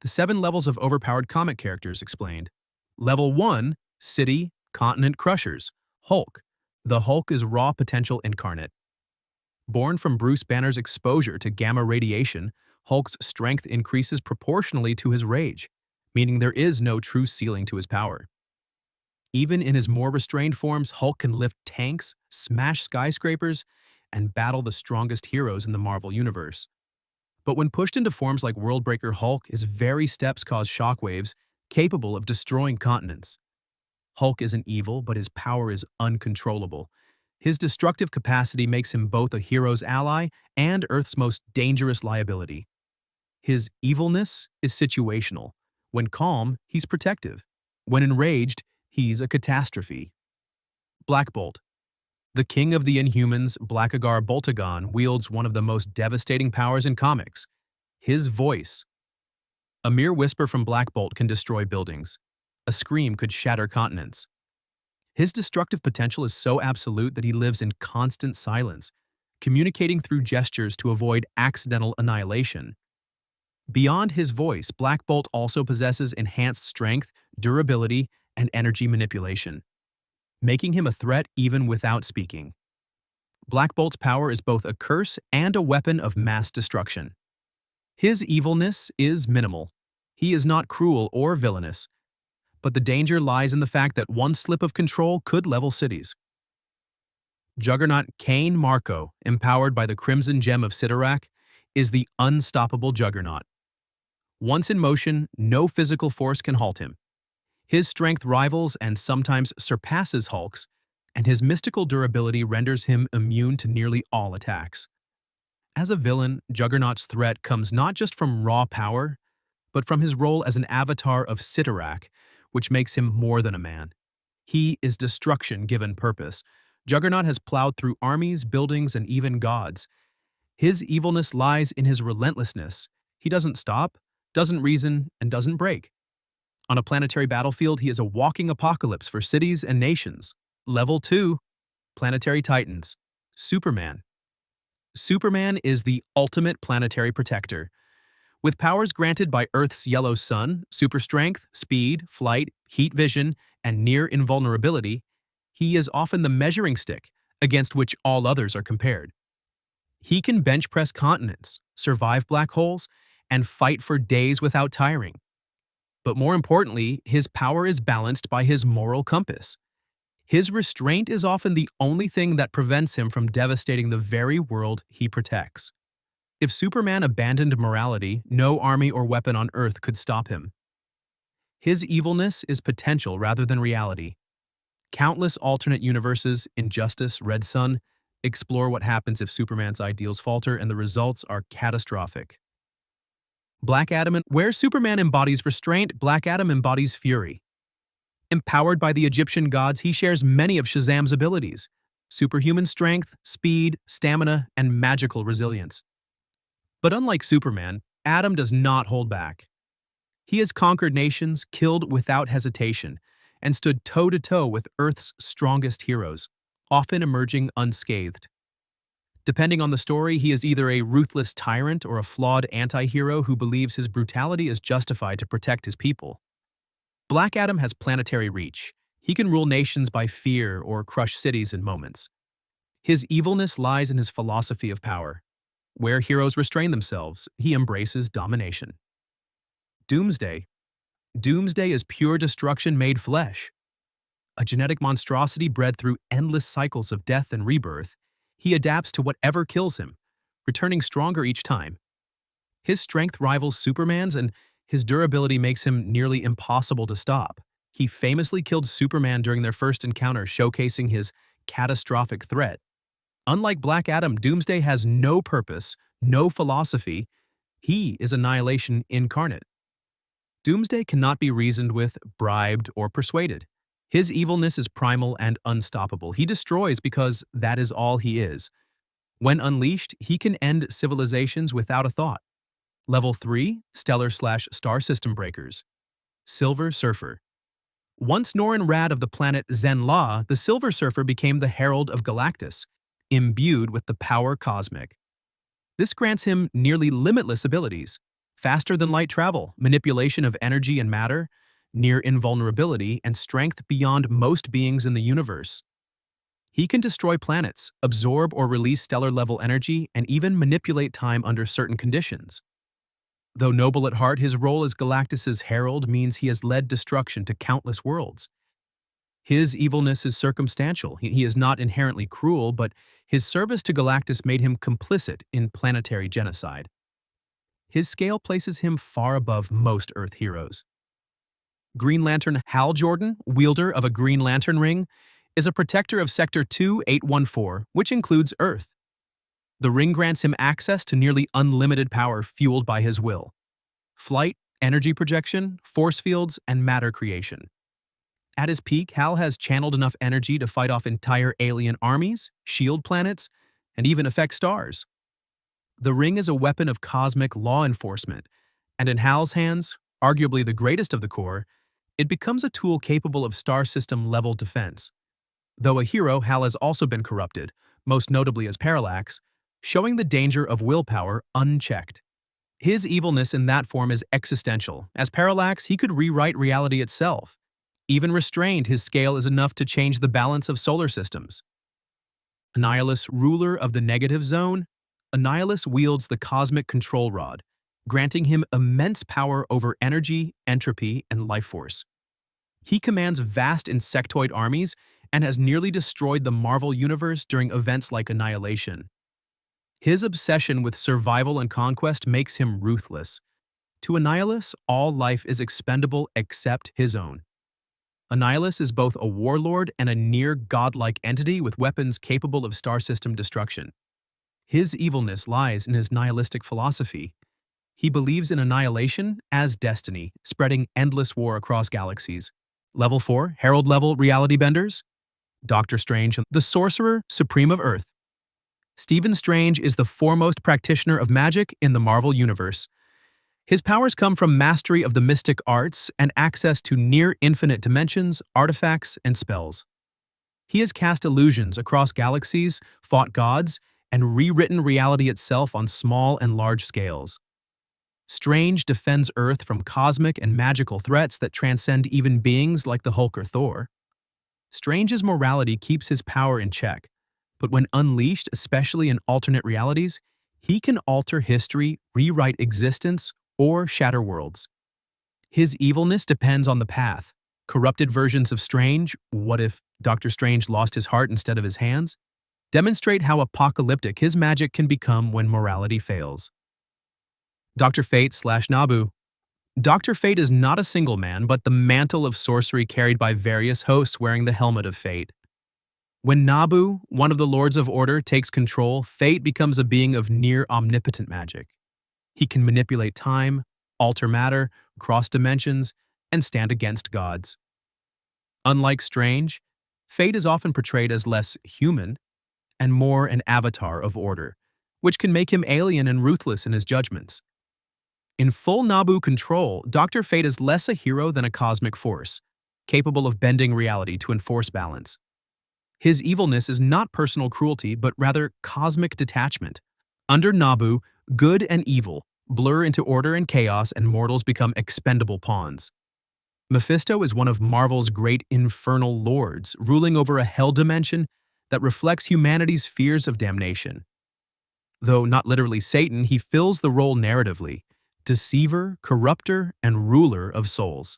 The 7 levels of overpowered comic characters explained. Level 1, City, Continent Crushers, Hulk. The Hulk is raw potential incarnate. Born from Bruce Banner's exposure to gamma radiation, Hulk's strength increases proportionally to his rage, meaning there is no true ceiling to his power. Even in his more restrained forms, Hulk can lift tanks, smash skyscrapers, and battle the strongest heroes in the Marvel Universe. But when pushed into forms like Worldbreaker Hulk, his very steps cause shockwaves capable of destroying continents. Hulk isn't evil, but his power is uncontrollable. His destructive capacity makes him both a hero's ally and Earth's most dangerous liability. His evilness is situational. When calm, he's protective. When enraged, he's a catastrophe. Black Bolt. The king of the Inhumans, Blackagar Boltagon, wields one of the most devastating powers in comics: his voice. A mere whisper from Black Bolt can destroy buildings. A scream could shatter continents. His destructive potential is so absolute that he lives in constant silence, communicating through gestures to avoid accidental annihilation. Beyond his voice, Black Bolt also possesses enhanced strength, durability, and energy manipulation, making him a threat even without speaking. Black Bolt's power is both a curse and a weapon of mass destruction. His evilness is minimal. He is not cruel or villainous, but the danger lies in the fact that one slip of control could level cities. Juggernaut Cain Marco, empowered by the Crimson Gem of Cyttorak, is the unstoppable Juggernaut. Once in motion, no physical force can halt him. His strength rivals and sometimes surpasses Hulk's, and his mystical durability renders him immune to nearly all attacks. As a villain, Juggernaut's threat comes not just from raw power, but from his role as an avatar of Cyttorak, which makes him more than a man. He is destruction given purpose. Juggernaut has plowed through armies, buildings, and even gods. His evilness lies in his relentlessness. He doesn't stop, doesn't reason, and doesn't break. On a planetary battlefield, he is a walking apocalypse for cities and nations. Level 2, Planetary Titans. Superman. Superman is the ultimate planetary protector. With powers granted by Earth's yellow sun, super strength, speed, flight, heat vision, and near invulnerability, he is often the measuring stick against which all others are compared. He can bench press continents, survive black holes, and fight for days without tiring. But more importantly, his power is balanced by his moral compass. His restraint is often the only thing that prevents him from devastating the very world he protects. If Superman abandoned morality, no army or weapon on Earth could stop him. His evilness is potential rather than reality. Countless alternate universes, Injustice, Red Sun, explore what happens if Superman's ideals falter, and the results are catastrophic. Black Adam. Where Superman embodies restraint, Black Adam embodies fury. Empowered by the Egyptian gods, he shares many of Shazam's abilities: superhuman strength, speed, stamina, and magical resilience. But unlike Superman, Adam does not hold back. He has conquered nations, killed without hesitation, and stood toe-to-toe with Earth's strongest heroes, often emerging unscathed. Depending on the story, he is either a ruthless tyrant or a flawed anti-hero who believes his brutality is justified to protect his people. Black Adam has planetary reach. He can rule nations by fear or crush cities in moments. His evilness lies in his philosophy of power. Where heroes restrain themselves, he embraces domination. Doomsday. Doomsday is pure destruction made flesh. A genetic monstrosity bred through endless cycles of death and rebirth, he adapts to whatever kills him, returning stronger each time. His strength rivals Superman's, and his durability makes him nearly impossible to stop. He famously killed Superman during their first encounter, showcasing his catastrophic threat. Unlike Black Adam, Doomsday has no purpose, no philosophy. He is annihilation incarnate. Doomsday cannot be reasoned with, bribed, or persuaded. His evilness is primal and unstoppable. He destroys because that is all he is. When unleashed, he can end civilizations without a thought. Level 3, Stellar/Star System Breakers. Silver Surfer. Once Norrin Rad of the planet Zen-La, the Silver Surfer became the Herald of Galactus, imbued with the power cosmic. This grants him nearly limitless abilities: faster than light travel, manipulation of energy and matter, near invulnerability, and strength beyond most beings in the universe. He can destroy planets, absorb or release stellar-level energy, and even manipulate time under certain conditions. Though noble at heart, his role as Galactus's herald means he has led destruction to countless worlds. His evilness is circumstantial. He is not inherently cruel, but his service to Galactus made him complicit in planetary genocide. His scale places him far above most Earth heroes. Green Lantern Hal Jordan, wielder of a Green Lantern ring, is a protector of Sector 2814, which includes Earth. The ring grants him access to nearly unlimited power fueled by his will. Flight, energy projection, force fields, and matter creation. At his peak, Hal has channeled enough energy to fight off entire alien armies, shield planets, and even affect stars. The ring is a weapon of cosmic law enforcement, and in Hal's hands, arguably the greatest of the Corps, it becomes a tool capable of star system-level defense. Though a hero, Hal has also been corrupted, most notably as Parallax, showing the danger of willpower unchecked. His evilness in that form is existential. As Parallax, he could rewrite reality itself. Even restrained, his scale is enough to change the balance of solar systems. Annihilus, ruler of the negative zone, Annihilus wields the cosmic control rod, granting him immense power over energy, entropy, and life force. He commands vast insectoid armies and has nearly destroyed the Marvel Universe during events like Annihilation. His obsession with survival and conquest makes him ruthless. To Annihilus, all life is expendable except his own. Annihilus is both a warlord and a near-godlike entity with weapons capable of star system destruction. His evilness lies in his nihilistic philosophy. He believes in annihilation as destiny, spreading endless war across galaxies. Level 4, Herald-level reality benders. Doctor Strange, the Sorcerer Supreme of Earth. Stephen Strange is the foremost practitioner of magic in the Marvel Universe. His powers come from mastery of the mystic arts and access to near-infinite dimensions, artifacts, and spells. He has cast illusions across galaxies, fought gods, and rewritten reality itself on small and large scales. Strange defends Earth from cosmic and magical threats that transcend even beings like the Hulk or Thor. Strange's morality keeps his power in check, but when unleashed, especially in alternate realities, he can alter history, rewrite existence, or shatter worlds. His evilness depends on the path. Corrupted versions of Strange, what if Doctor Strange lost his heart instead of his hands, demonstrate how apocalyptic his magic can become when morality fails. Dr. Fate/Nabu. Dr. Fate is not a single man, but the mantle of sorcery carried by various hosts wearing the helmet of fate. When Nabu, one of the Lords of Order, takes control, Fate becomes a being of near-omnipotent magic. He can manipulate time, alter matter, cross dimensions, and stand against gods. Unlike Strange, Fate is often portrayed as less human and more an avatar of order, which can make him alien and ruthless in his judgments. In full Nabu control, Dr. Fate is less a hero than a cosmic force, capable of bending reality to enforce balance. His evilness is not personal cruelty, but rather cosmic detachment. Under Nabu, good and evil blur into order and chaos, and mortals become expendable pawns. Mephisto is one of Marvel's great infernal lords, ruling over a hell dimension that reflects humanity's fears of damnation. Though not literally Satan, he fills the role narratively: deceiver, corrupter, and ruler of souls.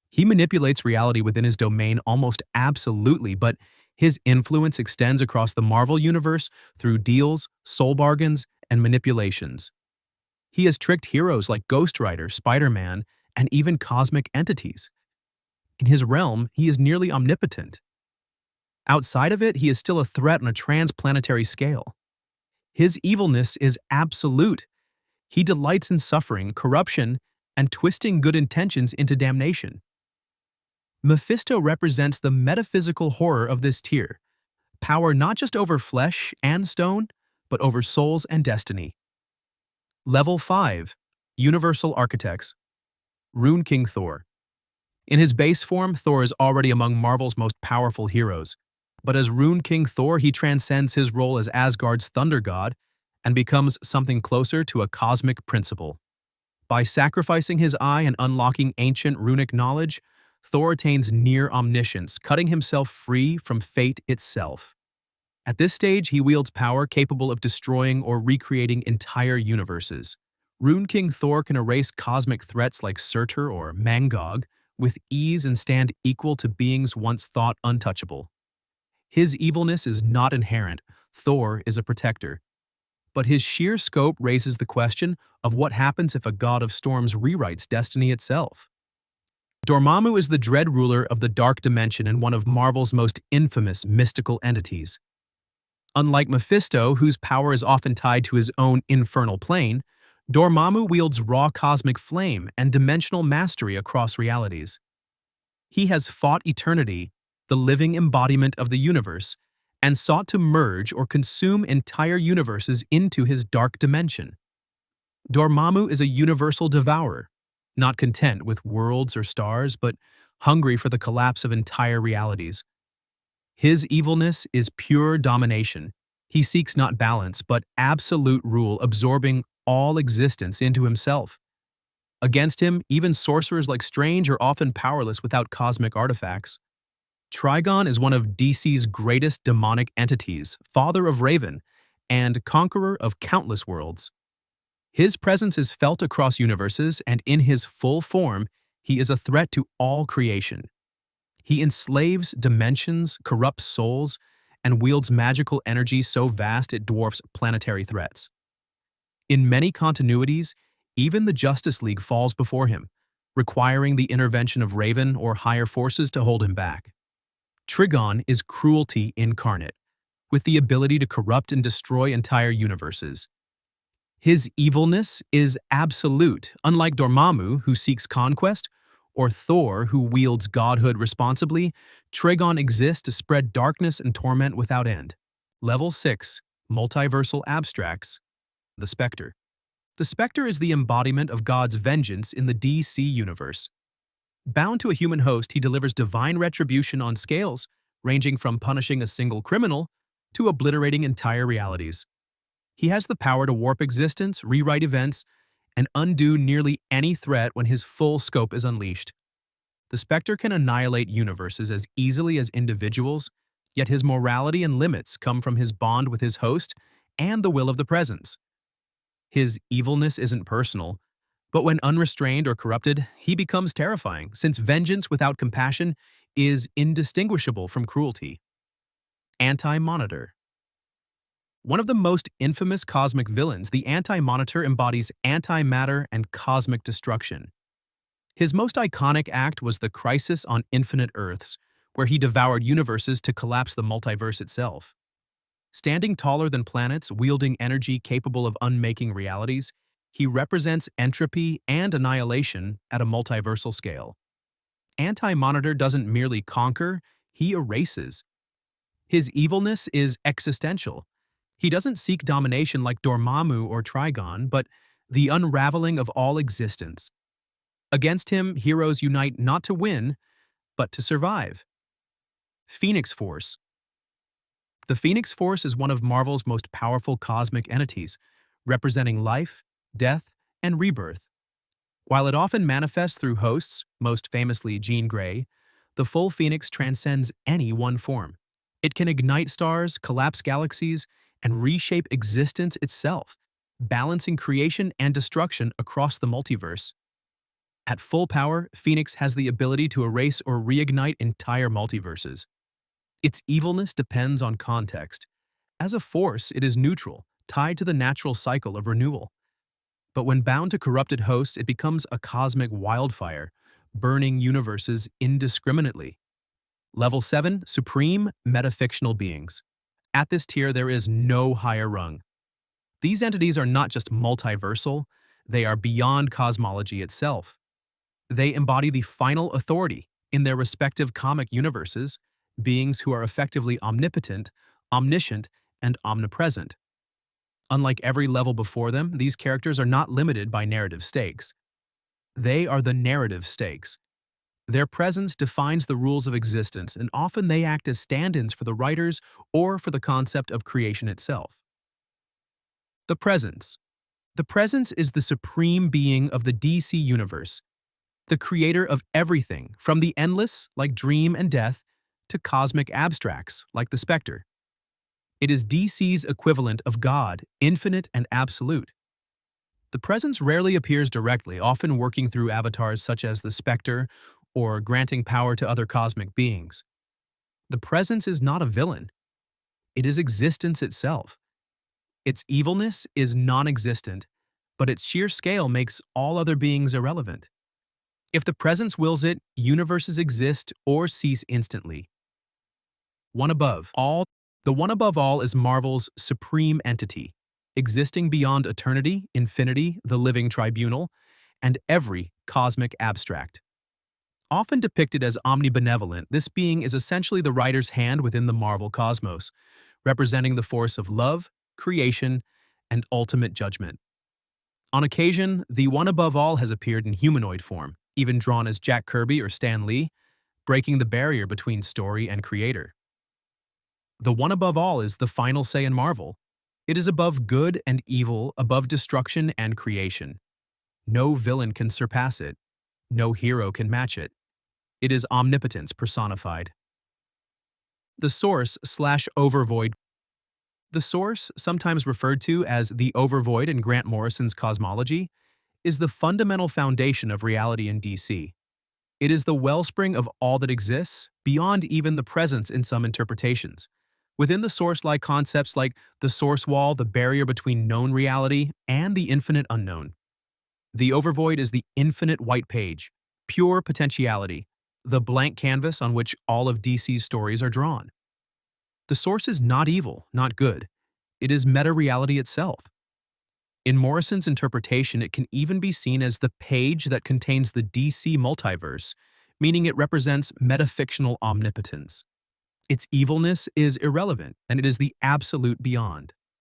He manipulates reality within his domain almost absolutely, but his influence extends across the Marvel Universe through deals, soul bargains, and manipulations. He has tricked heroes like Ghost Rider, Spider-Man, and even cosmic entities. In his realm, he is nearly omnipotent. Outside of it, he is still a threat on a transplanetary scale. His evilness is absolute. He delights in suffering, corruption, and twisting good intentions into damnation. Mephisto represents the metaphysical horror of this tier: power not just over flesh and stone, but over souls and destiny. Level 5, Universal Architects. Rune King Thor. In his base form, Thor is already among Marvel's most powerful heroes, but as Rune King Thor, he transcends his role as Asgard's thunder god and becomes something closer to a cosmic principle. By sacrificing his eye and unlocking ancient runic knowledge, Thor attains near omniscience, cutting himself free from fate itself. At this stage, he wields power capable of destroying or recreating entire universes. Rune King Thor can erase cosmic threats like Surtur or Mangog with ease and stand equal to beings once thought untouchable. His evilness is not inherent, Thor is a protector. But his sheer scope raises the question of what happens if a god of storms rewrites destiny itself. Dormammu is the dread ruler of the Dark Dimension and one of Marvel's most infamous mystical entities. Unlike Mephisto, whose power is often tied to his own infernal plane, Dormammu wields raw cosmic flame and dimensional mastery across realities. He has fought eternity, the living embodiment of the universe, and sought to merge or consume entire universes into his dark dimension. Dormammu is a universal devourer, not content with worlds or stars, but hungry for the collapse of entire realities. His evilness is pure domination. He seeks not balance, but absolute rule, absorbing all existence into himself. Against him, even sorcerers like Strange are often powerless without cosmic artifacts. Trigon is one of DC's greatest demonic entities, father of Raven, and conqueror of countless worlds. His presence is felt across universes, and in his full form, he is a threat to all creation. He enslaves dimensions, corrupts souls, and wields magical energy so vast it dwarfs planetary threats. In many continuities, even the Justice League falls before him, requiring the intervention of Raven or higher forces to hold him back. Trigon is cruelty incarnate, with the ability to corrupt and destroy entire universes. His evilness is absolute, unlike Dormammu, who seeks conquest, or Thor, who wields godhood responsibly. Trigon exists to spread darkness and torment without end. Level 6. Multiversal Abstracts. The Spectre. The Spectre is the embodiment of God's vengeance in the DC universe. Bound to a human host, he delivers divine retribution on scales, ranging from punishing a single criminal to obliterating entire realities. He has the power to warp existence, rewrite events, and undo nearly any threat when his full scope is unleashed. The Spectre can annihilate universes as easily as individuals, yet his morality and limits come from his bond with his host and the will of the presence. His evilness isn't personal, but when unrestrained or corrupted, he becomes terrifying, since vengeance without compassion is indistinguishable from cruelty. Anti-Monitor. One of the most infamous cosmic villains, the Anti-Monitor embodies antimatter and cosmic destruction. His most iconic act was the Crisis on Infinite Earths, where he devoured universes to collapse the multiverse itself. Standing taller than planets, wielding energy capable of unmaking realities, he represents entropy and annihilation at a multiversal scale. Anti-Monitor doesn't merely conquer, he erases. His evilness is existential. He doesn't seek domination like Dormammu or Trigon, but the unraveling of all existence. Against him, heroes unite not to win, but to survive. Phoenix Force. The Phoenix Force is one of Marvel's most powerful cosmic entities, representing life, death, and rebirth. While it often manifests through hosts, most famously Jean Grey, the full Phoenix transcends any one form. It can ignite stars, collapse galaxies, and reshape existence itself, balancing creation and destruction across the multiverse. At full power, Phoenix has the ability to erase or reignite entire multiverses. Its evilness depends on context. As a force, it is neutral, tied to the natural cycle of renewal. But when bound to corrupted hosts, it becomes a cosmic wildfire, burning universes indiscriminately. Level 7. Supreme Metafictional Beings. At this tier, there is no higher rung. These entities are not just multiversal, they are beyond cosmology itself. They embody the final authority in their respective comic universes, beings who are effectively omnipotent, omniscient, and omnipresent. Unlike every level before them, these characters are not limited by narrative stakes. They are the narrative stakes. Their presence defines the rules of existence, and often they act as stand-ins for the writers or for the concept of creation itself. The Presence. The presence is the supreme being of the DC universe, the creator of everything from the endless, like dream and death, to cosmic abstracts, like the specter. It is DC's equivalent of God, infinite and absolute. The presence rarely appears directly, often working through avatars such as the specter or granting power to other cosmic beings. The presence is not a villain. It is existence itself. Its evilness is non-existent, but its sheer scale makes all other beings irrelevant. If the presence wills it, universes exist or cease instantly. One above all, the one above all is Marvel's supreme entity, existing beyond eternity, infinity, the living tribunal, and every cosmic abstract. Often depicted as omnibenevolent, this being is essentially the writer's hand within the Marvel cosmos, representing the force of love, creation, and ultimate judgment. On occasion, the one above all has appeared in humanoid form, even drawn as Jack Kirby or Stan Lee, breaking the barrier between story and creator. The one above all is the final say in Marvel. It is above good and evil, above destruction and creation. No villain can surpass it. No hero can match it. It is omnipotence personified. The Source/Overvoid. The Source, sometimes referred to as the Overvoid in Grant Morrison's cosmology, is the fundamental foundation of reality in DC. It is the wellspring of all that exists, beyond even the presence in some interpretations. Within the Source lie concepts like the source wall, the barrier between known reality, and the infinite unknown. The Overvoid is the infinite white page, pure potentiality, the blank canvas on which all of DC's stories are drawn. The Source is not evil, not good. It is meta-reality itself. In Morrison's interpretation, it can even be seen as the page that contains the DC multiverse, meaning it represents metafictional omnipotence. Its evilness is irrelevant, and it is the absolute beyond.